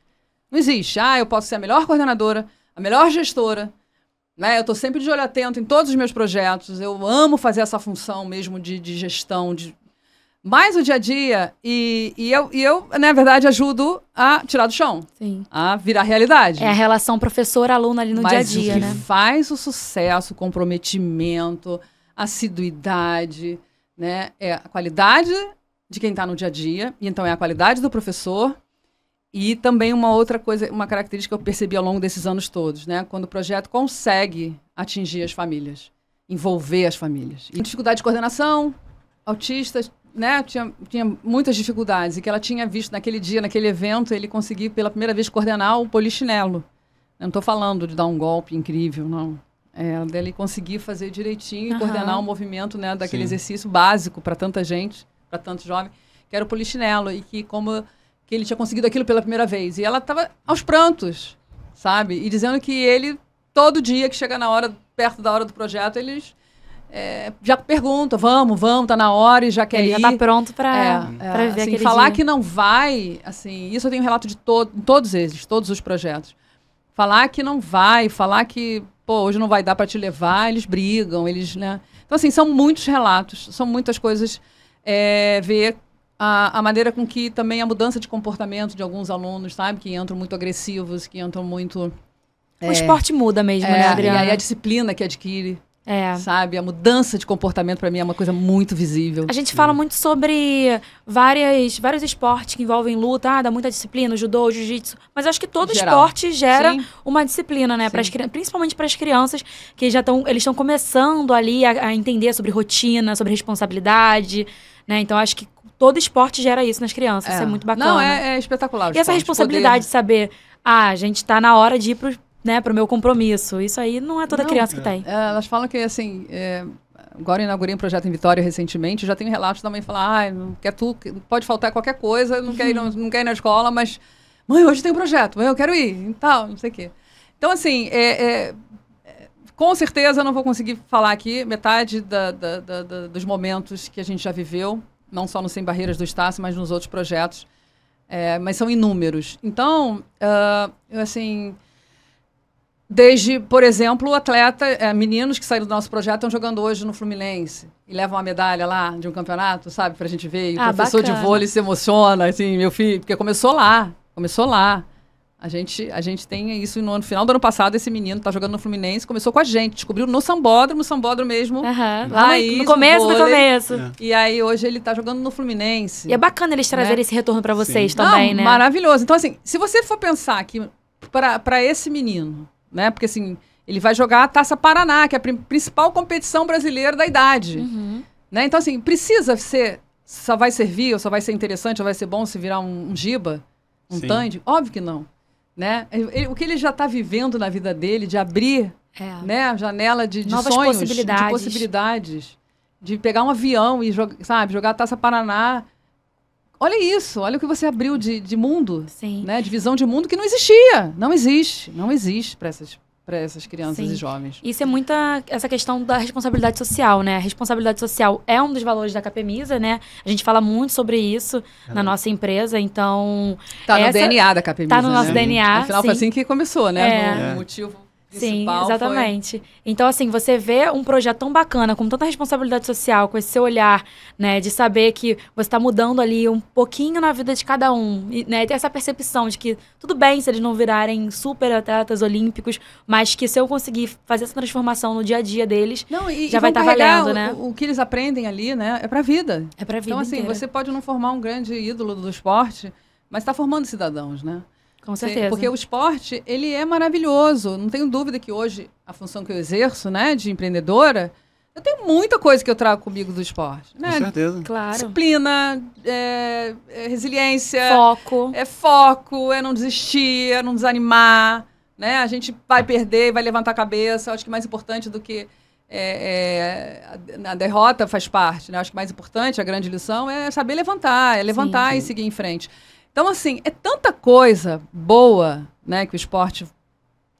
Não existe. Eu posso ser a melhor coordenadora, a melhor gestora, né? Eu estou sempre de olho atento em todos os meus projetos. Eu amo fazer essa função mesmo de gestão, mais o dia a dia. E eu, na verdade, ajudo a tirar do chão. Sim. A virar realidade. É a relação professor-aluno ali no dia a dia, Mas o né? que faz o sucesso, o comprometimento, assiduidade, né? É a qualidade de quem está no dia a dia. E então é a qualidade do professor. E também uma outra coisa, uma característica que eu percebi ao longo desses anos todos, né? Quando o projeto consegue atingir as famílias, envolver as famílias. E dificuldade de coordenação, autistas, né? Tinha muitas dificuldades. E que ela tinha visto naquele dia, naquele evento, ele conseguir pela primeira vez coordenar o polichinelo. Eu não estou falando de dar um golpe incrível, não. Dele conseguir fazer direitinho e coordenar o movimento, né, daquele exercício básico para tanta gente, para tantos jovens, que era o polichinelo. E que ele tinha conseguido aquilo pela primeira vez. E ela estava aos prantos, sabe? E dizendo que ele, todo dia que chega perto da hora do projeto, eles já perguntam, vamos, tá na hora e já quer ir. Ele já tá pronto para viver assim, aquele falar dia. que não vai, assim, isso eu tenho relato de todos eles, todos os projetos. Falar que não vai, falar que, hoje não vai dar para te levar, eles brigam, né? Então, assim, são muitos relatos, são muitas coisas, ver a maneira com que também a mudança de comportamento de alguns alunos, sabe? Que entram muito agressivos, que entram muito... O esporte muda mesmo, né, Adriana? E aí a disciplina que adquire, sabe? A mudança de comportamento, para mim, é uma coisa muito visível. A gente fala muito sobre vários esportes que envolvem luta, dá muita disciplina, judô, jiu-jitsu, mas eu acho que todo esporte gera uma disciplina, né? Principalmente para as crianças, que eles estão começando ali a entender sobre rotina, sobre responsabilidade, né? Então, acho que todo esporte gera isso nas crianças, isso é muito bacana. Não, é espetacular. E essa responsabilidade de saber, a gente tá na hora de ir pro meu compromisso. Isso aí não é toda criança que tem. Elas falam que, assim, agora eu inaugurei um projeto em Vitória recentemente, já tenho relatos da mãe falar, não quer pode faltar qualquer coisa, não quer ir na escola, mas, mãe, hoje tem um projeto, mãe, eu quero ir, e tal, não sei o quê. Então, assim, com certeza eu não vou conseguir falar aqui metade dos momentos que a gente já viveu, não só no Sem Barreiras do Estácio, mas nos outros projetos, mas são inúmeros. Então, assim... Desde, por exemplo, meninos que saíram do nosso projeto estão jogando hoje no Fluminense e levam uma medalha lá de um campeonato, sabe, pra gente ver. E o professor de vôlei se emociona, assim, meu filho, porque começou lá. A gente tem isso no final do ano passado, esse menino tá jogando no Fluminense, começou com a gente, descobriu no Sambódromo mesmo. Lá no começo do começo. E aí hoje ele tá jogando no Fluminense. E é bacana eles trazerem esse retorno pra vocês também, né? Maravilhoso. Então, assim, se você for pensar que para esse menino, né? Porque, assim, ele vai jogar a Taça Paraná, que é a principal competição brasileira da idade. Né? Então, assim, precisa ser... Só vai servir, ou só vai ser interessante, ou vai ser bom se virar um giba, um tandy? Óbvio que não. Né? O que ele já está vivendo na vida dele, de abrir né, a janela de novas sonhos, possibilidades. De possibilidades, de pegar um avião e jogar a Taça Paraná. Olha isso, olha o que você abriu de mundo, né? De visão de mundo que não existia. Não existe para essas crianças e jovens. Isso é muita essa questão da responsabilidade social, né? A responsabilidade social é um dos valores da Capemisa, né? A gente fala muito sobre isso na nossa empresa, então... Tá no DNA da Capemisa, tá no nosso DNA, Afinal, foi assim que começou, né? O motivo... Sim, exatamente. Então, assim, você vê um projeto tão bacana, com tanta responsabilidade social, com esse seu olhar, né, de saber que você está mudando ali um pouquinho na vida de cada um, e, né, ter essa percepção de que tudo bem se eles não virarem super atletas olímpicos, mas que se eu conseguir fazer essa transformação no dia a dia deles, já vai estar valendo, né? O que eles aprendem ali, né, é pra vida. É pra vida Então, assim, inteira. você pode não formar um grande ídolo do esporte, mas está formando cidadãos, né? Com certeza. Porque o esporte, ele é maravilhoso. Não tenho dúvida que hoje, a função que eu exerço, né, de empreendedora, eu tenho muita coisa que eu trago comigo do esporte. Com Né? certeza. Claro. Disciplina, resiliência. Foco. É foco, é não desistir, é não desanimar. Né? A gente vai perder, vai levantar a cabeça. Eu acho que mais importante do que a derrota faz parte. Né? Eu acho que mais importante, a grande lição, é saber levantar. É levantar Sim. e seguir em frente. Então, assim, é tanta coisa boa, né, que o esporte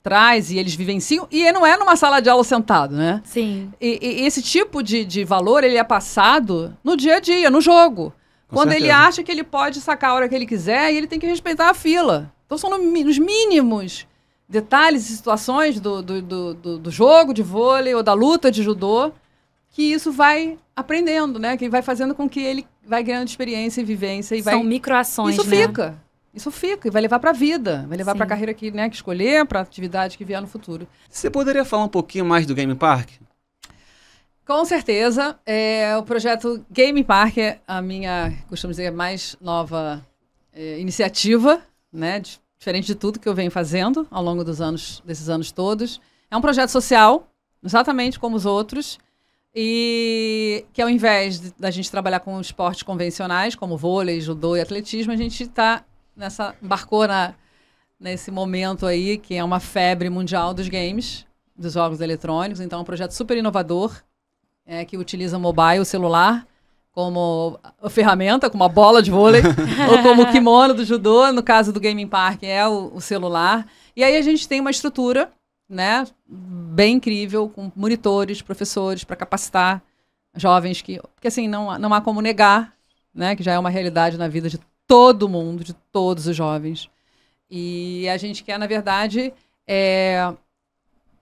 traz e eles vivenciam, e não é numa sala de aula sentado, né? Sim. E esse tipo de valor, ele é passado no dia a dia, no jogo. Com Quando certeza. ele acha que ele pode sacar a hora que ele quiser, e ele tem que respeitar a fila. Então, são nos mínimos detalhes e situações do jogo de vôlei ou da luta de judô que isso vai aprendendo, né? Que vai fazendo com que ele vai ganhando experiência e vivência. E São vai... microações, Isso né? fica. Isso fica. E vai levar para a vida. Vai levar Sim. para a carreira que escolher, para a atividade que vier no futuro. Você poderia falar um pouquinho mais do Game Park? Com certeza. O projeto Game Park é a minha, costumo dizer, mais nova iniciativa, né? Diferente de tudo que eu venho fazendo ao longo desses anos todos. É um projeto social, exatamente como os outros, e que ao invés da gente trabalhar com esportes convencionais, como vôlei, judô e atletismo, a gente embarcou nesse momento aí, que é uma febre mundial dos games, dos jogos eletrônicos. Então é um projeto super inovador, que utiliza o mobile, o celular, como a ferramenta, como a bola de vôlei, ou como o kimono do judô. No caso do Gaming Park, é o celular. E aí a gente tem uma estrutura, né, bem incrível, com monitores, professores, para capacitar jovens porque assim, não há como negar, né, que já é uma realidade na vida de todo mundo, de todos os jovens. E a gente quer, na verdade,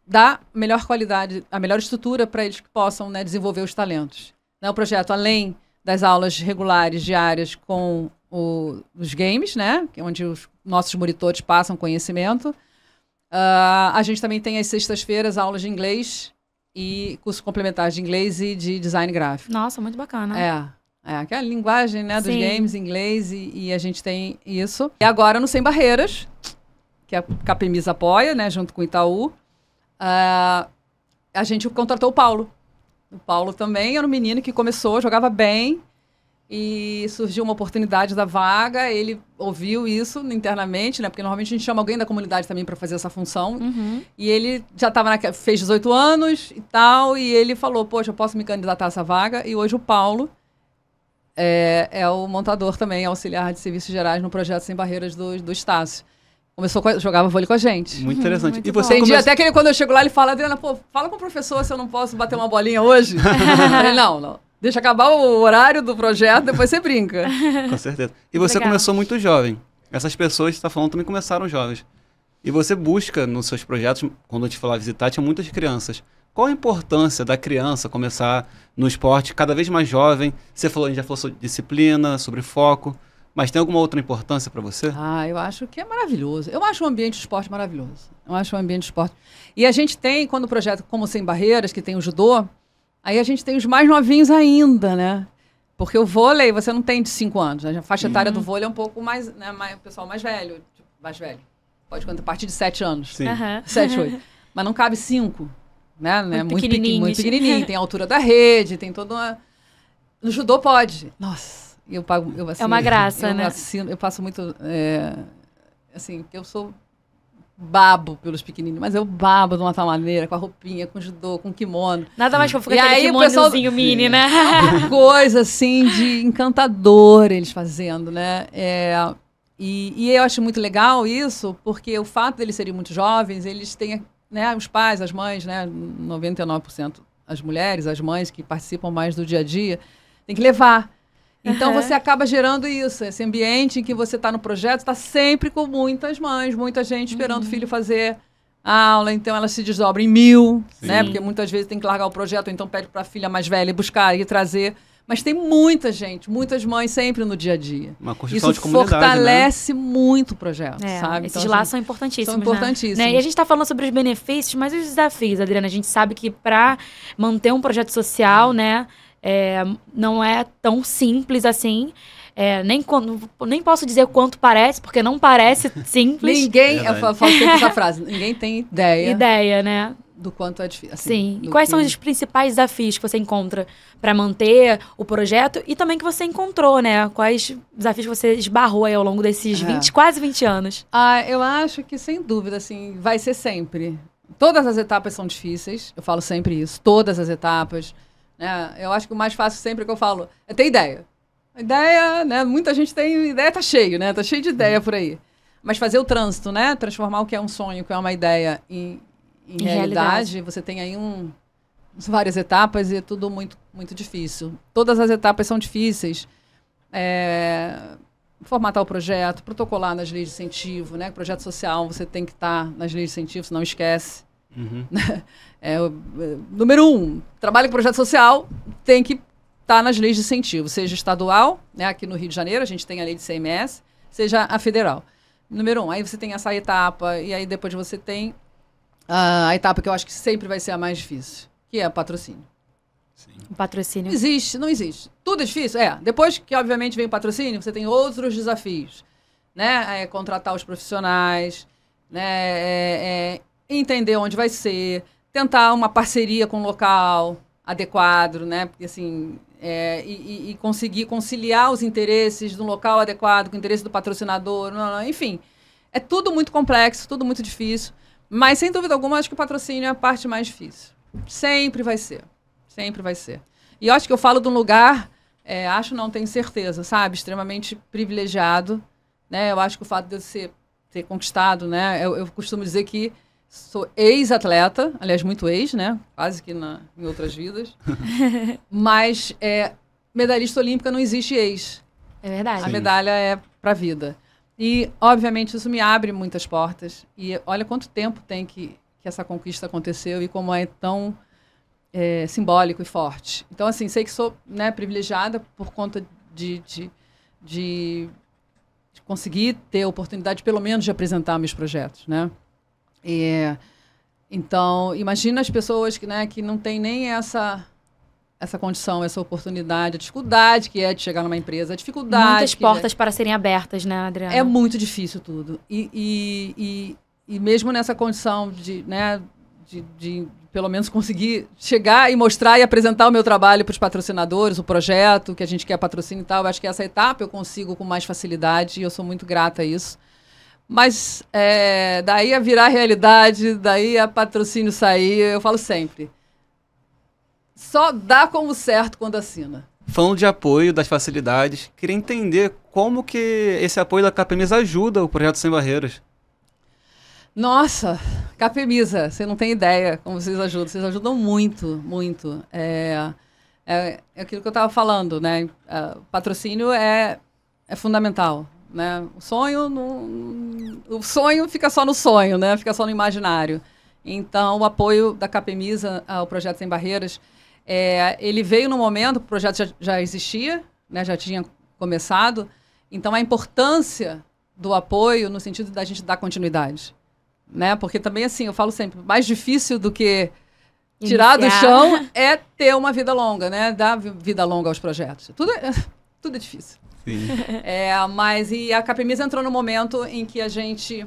dar melhor qualidade, a melhor estrutura para eles que possam, né, desenvolver os talentos. Né, o projeto, além das aulas regulares, diárias, com os games, né, onde os nossos monitores passam conhecimento, a gente também tem às sextas-feiras aulas de inglês e cursos complementares de inglês e de design gráfico. Nossa, muito bacana. Que é a linguagem, né, dos Sim. games, inglês, e a gente tem isso. E agora no Sem Barreiras, que a Capemisa apoia, né, junto com o Itaú, a gente contratou o Paulo. O Paulo também era um menino que começou, jogava bem, e surgiu uma oportunidade da vaga, ele ouviu isso internamente, né, porque normalmente a gente chama alguém da comunidade também para fazer essa função, e ele já fez 18 anos e tal, e ele falou, poxa, eu posso me candidatar a essa vaga, e hoje o Paulo é o montador também, auxiliar de serviços gerais no projeto Sem Barreiras do Estácio. Jogava vôlei com a gente. Muito interessante. muito E bom. você Tem dia até que quando eu chego lá, ele fala, Adriana, fala com o professor se eu não posso bater uma bolinha hoje. Eu falei, não. Deixa acabar o horário do projeto, depois você brinca. Com certeza. E você Legal. começou muito jovem. Essas pessoas que você está falando também começaram jovens. E você busca nos seus projetos, quando eu te falar visitar, tinha muitas crianças. Qual a importância da criança começar no esporte cada vez mais jovem? A gente já falou sobre disciplina, sobre foco, mas tem alguma outra importância para você? Eu acho que é maravilhoso. Eu acho o ambiente de esporte maravilhoso. E a gente tem, quando o projeto como Sem Barreiras, que tem o judô, aí a gente tem os mais novinhos ainda, né? Porque o vôlei, você não tem de 5 anos. Né? A faixa etária do vôlei é um pouco mais, né, o pessoal mais velho. Mais velho. Pode contar a partir de 7 anos. Sim. 7, 8. Mas não cabe 5. Né? Muito pequenininhos. pequenininho. Tem a altura da rede, tem toda uma... No judô pode. Nossa, assim, é uma graça, né? Eu passo muito... assim, eu sou babo pelos pequenininhos, mas eu babo de uma tal maneira, com a roupinha, com o judô, com o kimono. Nada mais fofo que E aquele aí o pessoal- kimonozinho mini, né? Uma coisa, assim, de encantador eles fazendo, né? E eu acho muito legal isso, porque o fato deles serem muito jovens, eles têm, né, os pais, as mães, né, 99% as mulheres, as mães que participam mais do dia a dia, tem que levar. Então você acaba gerando isso, esse ambiente em que você está no projeto, está sempre com muitas mães, muita gente esperando o filho fazer a aula, então elas se desdobram em 1000, né? Porque muitas vezes tem que largar o projeto, ou então pede para a filha mais velha ir buscar e trazer. Mas tem muita gente, muitas mães sempre no dia a dia. Uma construção Isso de comunidade, fortalece muito o projeto, sabe? Esses Então, laços são importantíssimos. são importantíssimos. Né? E a gente está falando sobre os benefícios, mas e os desafios, Adriana? A gente sabe que para manter um projeto social, né, não é tão simples assim. Nem posso dizer o quanto parece, porque não parece simples. Ninguém, eu falo sempre essa frase, ninguém tem ideia né? do quanto é difícil. Assim, Sim. E quais são os principais desafios que você encontra para manter o projeto e também que você encontrou, né? Quais desafios que você esbarrou aí ao longo desses quase 20 anos? Eu acho que, sem dúvida, assim, vai ser sempre. Todas as etapas são difíceis, eu falo sempre isso, todas as etapas. Né? Eu acho que o mais fácil sempre que eu falo é ter ideia. Ideia, né? Muita gente tem ideia, tá cheio, né? Tá cheio de ideia por aí. Mas fazer o trânsito, né? Transformar o que é um sonho, o que é uma ideia em realidade, você tem aí várias etapas e é tudo muito, muito difícil. Todas as etapas são difíceis. Formatar o projeto, protocolar nas leis de incentivo, né? Projeto social, você tem que estar nas leis de incentivo, senão esquece. Uhum. Número 1, trabalho com projeto social, tem que estar nas leis de incentivo, seja estadual, né? Aqui no Rio de Janeiro a gente tem a lei de CMS, seja a federal. Número 1, aí você tem essa etapa, e aí depois você tem a etapa que eu acho que sempre vai ser a mais difícil, que é o patrocínio. Sim. O patrocínio. Não existe. Tudo é difícil? Depois que, obviamente, vem o patrocínio, você tem outros desafios. Né? Contratar os profissionais, né? Entender onde vai ser, tentar uma parceria com o local adequado, né? Porque, assim, e conseguir conciliar os interesses do local adequado com o interesse do patrocinador, enfim. É tudo muito complexo, tudo muito difícil. Mas, sem dúvida alguma, acho que o patrocínio é a parte mais difícil. Sempre vai ser. Sempre vai ser. E eu acho que eu falo de um lugar, tenho certeza, sabe? Extremamente privilegiado. Né? Eu acho que o fato de eu ter conquistado, né? Eu costumo dizer que sou ex-atleta, aliás, muito ex, né? Quase que em outras vidas. Mas medalhista olímpica não existe ex. É verdade. A medalha é pra vida. E, obviamente, isso me abre muitas portas. E olha quanto tempo tem que essa conquista aconteceu e como é tão simbólico e forte. Então, assim, sei que sou, né, privilegiada por conta de conseguir ter a oportunidade, pelo menos, de apresentar meus projetos, né? Então, imagina as pessoas que não têm nem essa condição, essa oportunidade, a dificuldade que é de chegar numa empresa, a dificuldade... Muitas portas para serem abertas, né, Adriana? É muito difícil tudo. E mesmo nessa condição de pelo menos conseguir chegar e mostrar e apresentar o meu trabalho para os patrocinadores, o projeto que a gente quer patrocínio e tal, eu acho que essa etapa eu consigo com mais facilidade e eu sou muito grata a isso. Mas daí a virar realidade, daí a patrocínio sair, eu falo sempre, só dá como certo quando assina. Falando de apoio, das facilidades, queria entender como que esse apoio da Capemisa ajuda o Projeto Sem Barreiras. Nossa, Capemisa, você não tem ideia como vocês ajudam. Vocês ajudam muito, muito. É aquilo que eu estava falando, né? O patrocínio é fundamental, né? O sonho fica só no sonho, né? Fica só no imaginário. Então, o apoio da Capemisa ao Projeto Sem Barreiras, ele veio no momento, o projeto já existia, né? Já tinha começado. Então, a importância do apoio no sentido da gente dar continuidade. Né? Porque também, assim, eu falo sempre, mais difícil do que tirar do chão é ter uma vida longa, né? Dar vida longa aos projetos. Tudo é difícil. Sim. Mas a Capemisa entrou no momento em que a gente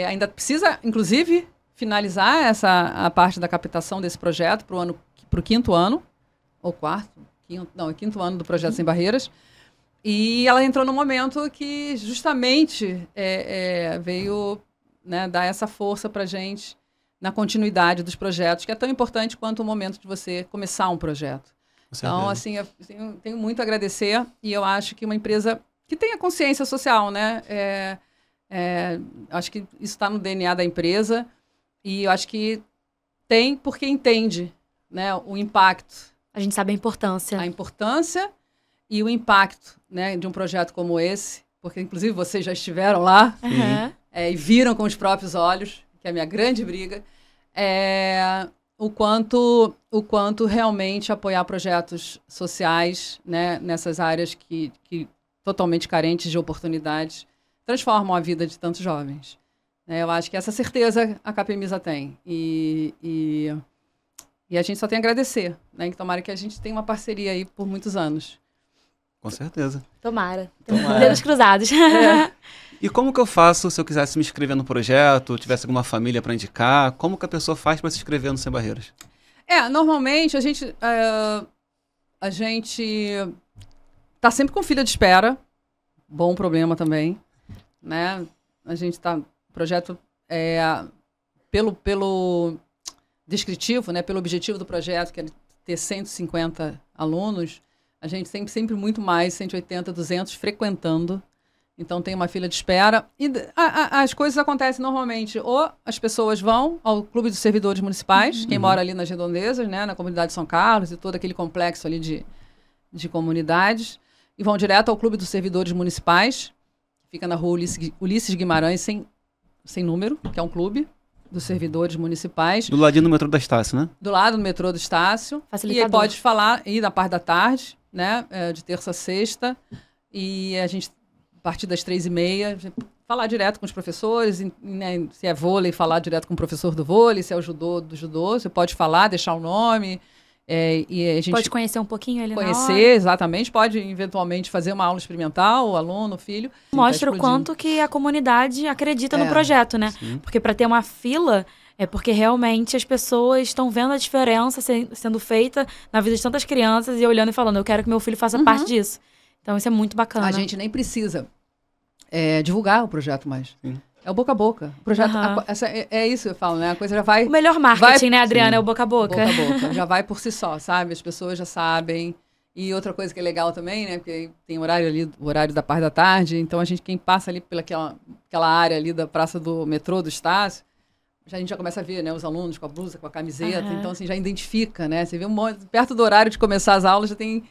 ainda precisa, inclusive, finalizar a parte da captação desse projeto para o quinto ano, ou quinto ano do Projeto Sem Barreiras. E ela entrou no momento que justamente veio... Né, dar essa força para a gente na continuidade dos projetos, que é tão importante quanto o momento de você começar um projeto. Então, assim, eu tenho muito a agradecer e eu acho que uma empresa que tenha consciência social, né? Acho que isso está no DNA da empresa e eu acho que tem porque entende, né, o impacto. A gente sabe a importância. A importância e o impacto, né, de um projeto como esse, porque, inclusive, vocês já estiveram lá. Uhum. E viram com os próprios olhos, que é a minha grande briga, o quanto realmente apoiar projetos sociais, né, nessas áreas que totalmente carentes de oportunidades transformam a vida de tantos jovens. Eu acho que essa certeza a Capemisa tem. E a gente só tem a agradecer, né, que tomara que a gente tenha uma parceria aí por muitos anos. Com certeza. Tomara. Tomara. Dedos cruzados. E como que eu faço se eu quisesse me inscrever no projeto, tivesse alguma família para indicar? Como que a pessoa faz para se inscrever no Sem Barreiras? Normalmente a gente tá sempre com fila de espera. Bom problema também, né? A gente tá... O projeto pelo descritivo, né? Pelo objetivo do projeto, que é ter 150 alunos, a gente tem sempre muito mais, 180, 200 frequentando. Então tem uma fila de espera. E as coisas acontecem normalmente. Ou as pessoas vão ao Clube dos Servidores Municipais, quem mora ali nas Redondezas, né? Na comunidade de São Carlos e todo aquele complexo ali de comunidades. E vão direto ao Clube dos Servidores Municipais, que fica na rua Ulisses Guimarães, sem número, que é um clube dos servidores municipais. Do ladinho do metrô da Estácio, né? Do lado do metrô do Estácio. Facilitador. E aí pode ir na parte da tarde, né? De terça a sexta. E a gente, a partir das 3h30, falar direto com os professores, né? Se é vôlei, falar direto com o professor do vôlei, se é o judô, do judô. Você pode falar, deixar o nome. E a gente pode conhecer um pouquinho ele exatamente, pode eventualmente fazer uma aula experimental, o aluno, o filho. Mostra o quanto que a comunidade acredita no projeto, né? Sim. Porque para ter uma fila é porque realmente as pessoas estão vendo a diferença sendo feita na vida de tantas crianças e olhando e falando, eu quero que meu filho faça parte disso. Então isso é muito bacana. A gente nem precisa divulgar o projeto mais. Sim. É o boca a boca. O projeto, é isso que eu falo, né? A coisa já vai... O melhor marketing, né, Adriana? Sim. É o boca a boca. Boca a boca. Já vai por si só, sabe? As pessoas já sabem. E outra coisa que é legal também, né? Porque tem horário ali, o horário da parte da tarde. Então, quem passa ali pelaquela área ali da praça do metrô, do Estácio, a gente já começa a ver, né? Os alunos com a blusa, com a camiseta. Então, assim, já identifica, né? Você vê perto do horário de começar as aulas, já tem...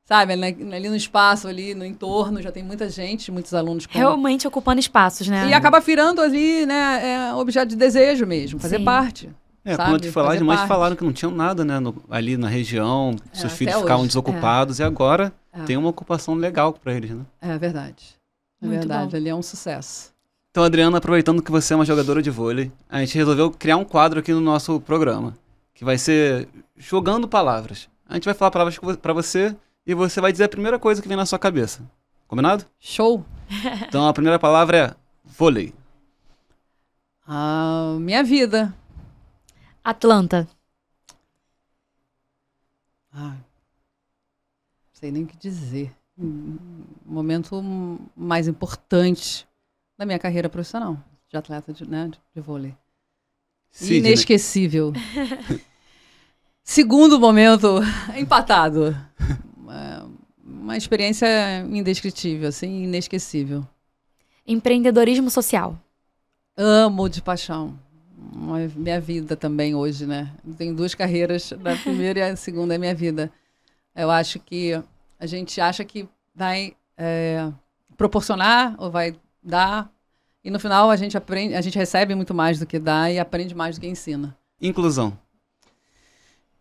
Sabe, ali no espaço, ali no entorno, já tem muita gente, muitos alunos. Realmente ocupando espaços, né? E acaba virando ali, né, objeto de desejo mesmo, fazer parte. Quando eu te falar, as mães falaram que não tinham nada, né, ali na região, seus filhos ficavam desocupados, e agora tem uma ocupação legal para eles, né? É verdade. É Muito verdade, bom. ali é um sucesso. Então, Adriana, aproveitando que você é uma jogadora de vôlei, a gente resolveu criar um quadro aqui no nosso programa, que vai ser jogando palavras. A gente vai falar palavras para você e você vai dizer a primeira coisa que vem na sua cabeça. Combinado? Show! Então a primeira palavra é vôlei. Minha vida. Atlanta. Não sei nem o que dizer. Momento mais importante da minha carreira profissional de atleta de vôlei. Sidney. Inesquecível. Segundo momento, empatado. Uma experiência indescritível, assim, inesquecível. Empreendedorismo social. Amo de paixão. Minha vida também hoje, né? Tenho 2 carreiras, a primeira e a segunda é minha vida. Eu acho que a gente acha que vai proporcionar ou vai dar, e no final a gente recebe muito mais do que dá e aprende mais do que ensina. Inclusão.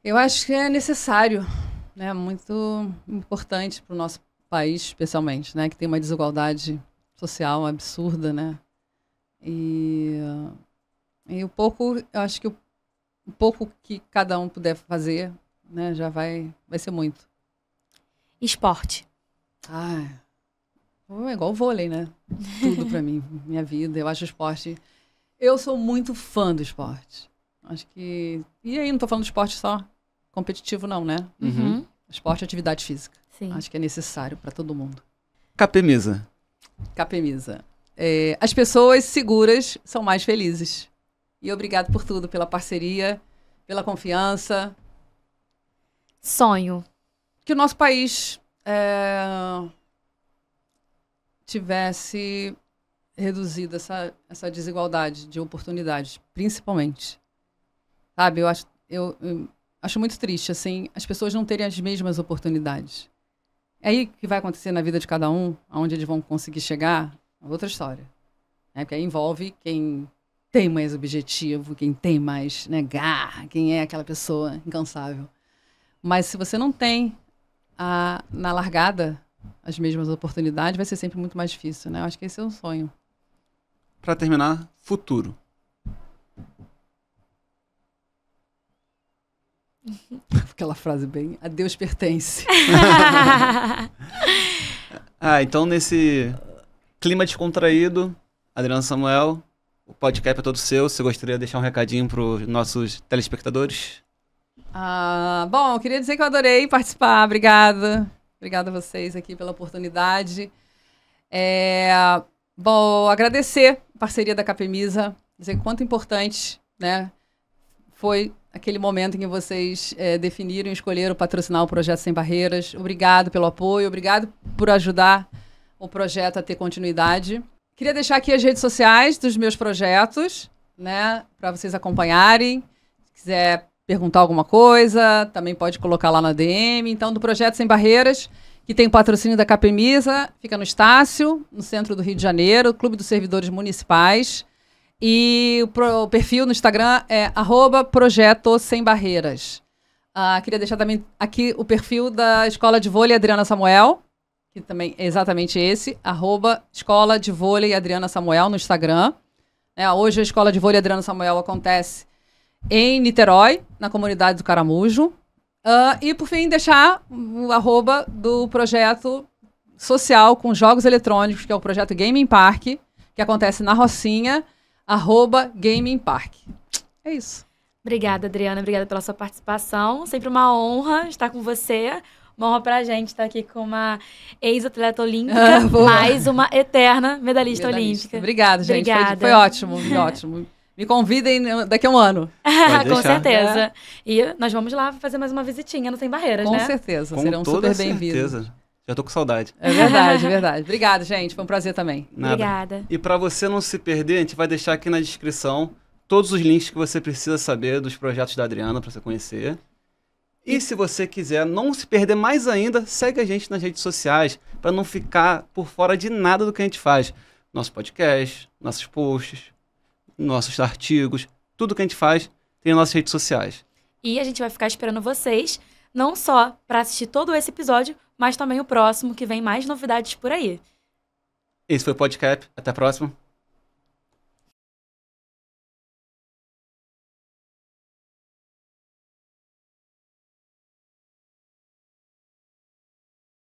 Eu acho que é necessário, né? Muito importante para o nosso país, especialmente, né? Que tem uma desigualdade social absurda, né? E o pouco, eu acho que o pouco que cada um puder fazer, né? Já vai ser muito. Esporte. É igual o vôlei, né? Tudo para mim, minha vida. Eu acho o esporte... Eu sou muito fã do esporte. Acho que... E aí, não tô falando de esporte só competitivo, não, né? Uhum. Esporte e atividade física. Sim. Acho que é necessário para todo mundo. Capemisa. Capemisa. As pessoas seguras são mais felizes. E obrigado por tudo, pela parceria, pela confiança. Sonho. Que o nosso país tivesse reduzido essa desigualdade de oportunidades, principalmente. Sabe, eu acho muito triste, assim, as pessoas não terem as mesmas oportunidades. É aí que vai acontecer na vida de cada um, aonde eles vão conseguir chegar, é outra história. Porque aí envolve quem tem mais objetivo, quem tem mais, né, garra, quem é aquela pessoa incansável. Mas se você não tem na largada as mesmas oportunidades, vai ser sempre muito mais difícil, né? Eu acho que esse é um sonho. Para terminar, futuro. Aquela frase bem, a Deus pertence. Então nesse clima descontraído, Adriana Samuel, o podcast é todo seu. Você gostaria de deixar um recadinho para os nossos telespectadores? Bom, eu queria dizer que eu adorei participar. Obrigada. Obrigada a vocês aqui pela oportunidade. Bom, agradecer a parceria da Capemisa, dizer quanto importante, né, foi aquele momento em que vocês definiram e escolheram patrocinar o Projeto Sem Barreiras. Obrigado pelo apoio, obrigado por ajudar o projeto a ter continuidade. Queria deixar aqui as redes sociais dos meus projetos, né, para vocês acompanharem. Se quiser perguntar alguma coisa, também pode colocar lá na DM. Então, do Projeto Sem Barreiras, que tem o patrocínio da Capemisa, fica no Estácio, no centro do Rio de Janeiro, Clube dos Servidores Municipais. E o perfil no Instagram é @Projeto Sem Barreiras. Queria deixar também aqui o perfil da Escola de Vôlei Adriana Samuel, que também é exatamente esse, @Escola de Vôlei Adriana Samuel no Instagram. Hoje a Escola de Vôlei Adriana Samuel acontece em Niterói, na comunidade do Caramujo. E, por fim, deixar o @ do projeto social com jogos eletrônicos, que é o projeto Gaming Park, que acontece na Rocinha, @Gaming Park. É isso. Obrigada, Adriana. Obrigada pela sua participação. Sempre uma honra estar com você. Uma honra pra gente estar aqui com uma ex-atleta olímpica, mais uma eterna medalhista olímpica. Obrigada, gente. Obrigada. Foi ótimo, foi ótimo. Me convidem daqui a um ano. Com certeza. E nós vamos lá fazer mais uma visitinha no Sem Barreiras, com né? Certeza. Com serão toda super bem-vindos. certeza. Já tô com saudade. É verdade, é verdade. Obrigada, gente. Foi um prazer também. Nada. Obrigada. E para você não se perder, a gente vai deixar aqui na descrição todos os links que você precisa saber dos projetos da Adriana para você conhecer. E se você quiser não se perder mais ainda, segue a gente nas redes sociais para não ficar por fora de nada do que a gente faz. Nosso podcast, nossos posts, nossos artigos, tudo que a gente faz tem nas nossas redes sociais. E a gente vai ficar esperando vocês, não só para assistir todo esse episódio, mas também o próximo, que vem mais novidades por aí. Esse foi o podcast. Até a próxima.